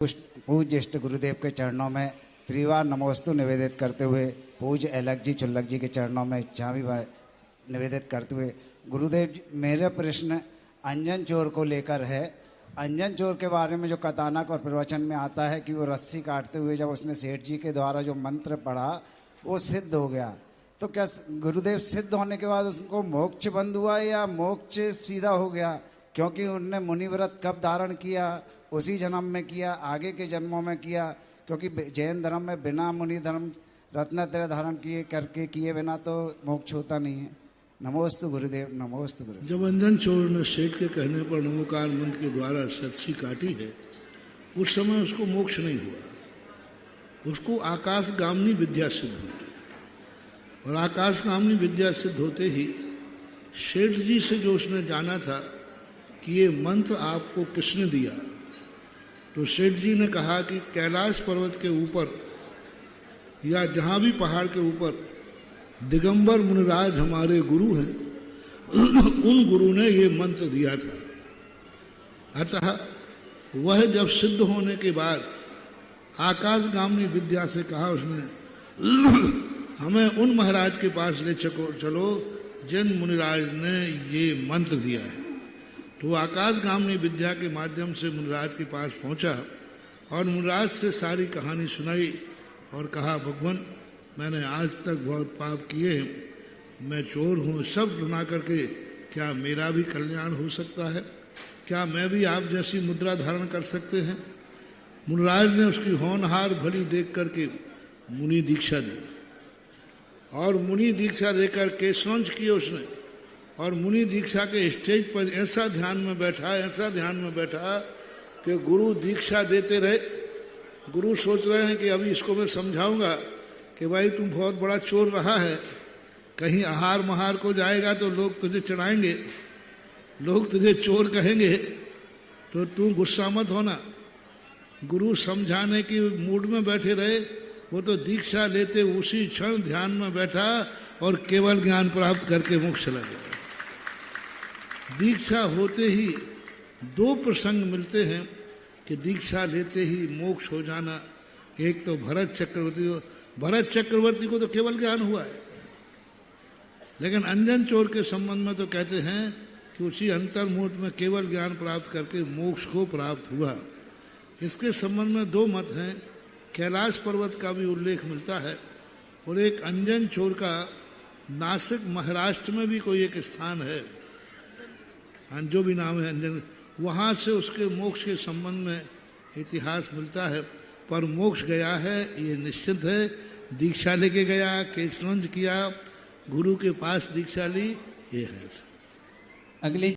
पूज्य इष्ट गुरुदेव के चरणों में त्रिवार नमोस्तु निवेदित करते हुए पूज्य अलग जी चुल्लक जी के चरणों में जहाँ भी निवेदित करते हुए गुरुदेव जी, मेरा प्रश्न अंजन चोर को लेकर है। अंजन चोर के बारे में जो कथानक और प्रवचन में आता है कि वो रस्सी काटते हुए जब उसने सेठ जी के द्वारा जो मंत्र पढ़ा वो सिद्ध हो गया, तो क्या गुरुदेव सिद्ध होने के बाद उसको मोक्ष बंद हुआ या मोक्ष सीधा हो गया? क्योंकि उनने मुनिव्रत कब धारण किया? उसी जन्म में किया, आगे के जन्मों में किया? क्योंकि जैन धर्म में बिना मुनि धर्म रत्नत्रय धारण किए बिना तो मोक्ष होता नहीं है। नमोस्तु गुरुदेव, नमोस्तु गुरुदेव। जब अंजन चोर ने सेठ के कहने पर नमोकार मंत्र के द्वारा रस्सी काटी है, उस समय उसको मोक्ष नहीं हुआ, उसको आकाशगामिनी विद्या सिद्ध हुई। और आकाशगामिनी विद्या सिद्ध होते ही सेठ जी से जो उसने जाना था कि ये मंत्र आपको किसने दिया, तो सेठ जी ने कहा कि कैलाश पर्वत के ऊपर या जहाँ भी पहाड़ के ऊपर दिगंबर मुनिराज हमारे गुरु हैं, उन गुरु ने ये मंत्र दिया था। अतः वह जब सिद्ध होने के बाद आकाशगामिनी विद्या से कहा उसने, हमें उन महाराज के पास ले चलो जिन मुनिराज ने ये मंत्र दिया है। तो आकाशगामिनी विद्या के माध्यम से मुनिराज के पास पहुंचा और मुनिराज से सारी कहानी सुनाई और कहा, भगवान मैंने आज तक बहुत पाप किए हैं, मैं चोर हूँ, सब सुना करके क्या मेरा भी कल्याण हो सकता है? क्या मैं भी आप जैसी मुद्रा धारण कर सकते हैं? मुनिराज ने उसकी होनहार भली देख करके मुनि दीक्षा दी और मुनि दीक्षा देकर केशवंश किए उसने। और मुनि दीक्षा के स्टेज पर ऐसा ध्यान में बैठा कि गुरु दीक्षा देते रहे। गुरु सोच रहे हैं कि अभी इसको मैं समझाऊंगा कि भाई तुम बहुत बड़ा चोर रहा है, कहीं आहार महार को जाएगा तो लोग तुझे चढ़ाएंगे, लोग तुझे चोर कहेंगे, तो तू गुस्सा मत होना। गुरु समझाने की मूड में बैठे रहे, वो तो दीक्षा लेते उसी क्षण ध्यान में बैठा और केवल ज्ञान प्राप्त करके मोक्ष चला गया। दीक्षा होते ही दो प्रसंग मिलते हैं कि दीक्षा लेते ही मोक्ष हो जाना। एक तो भरत चक्रवर्ती को तो केवल ज्ञान हुआ है, लेकिन अंजन चोर के संबंध में तो कहते हैं कि उसी अंतर्मुहूर्त में केवल ज्ञान प्राप्त करके मोक्ष को प्राप्त हुआ। इसके संबंध में दो मत हैं। कैलाश पर्वत का भी उल्लेख मिलता है और एक अंजन चोर का नासिक महाराष्ट्र में भी कोई एक स्थान है, जो भी नाम है अंजन, वहाँ से उसके मोक्ष के संबंध में इतिहास मिलता है। पर मोक्ष गया है ये निश्चित है। दीक्षा लेके गया, केशवंश किया, गुरु के पास दीक्षा ली, ये है। अगली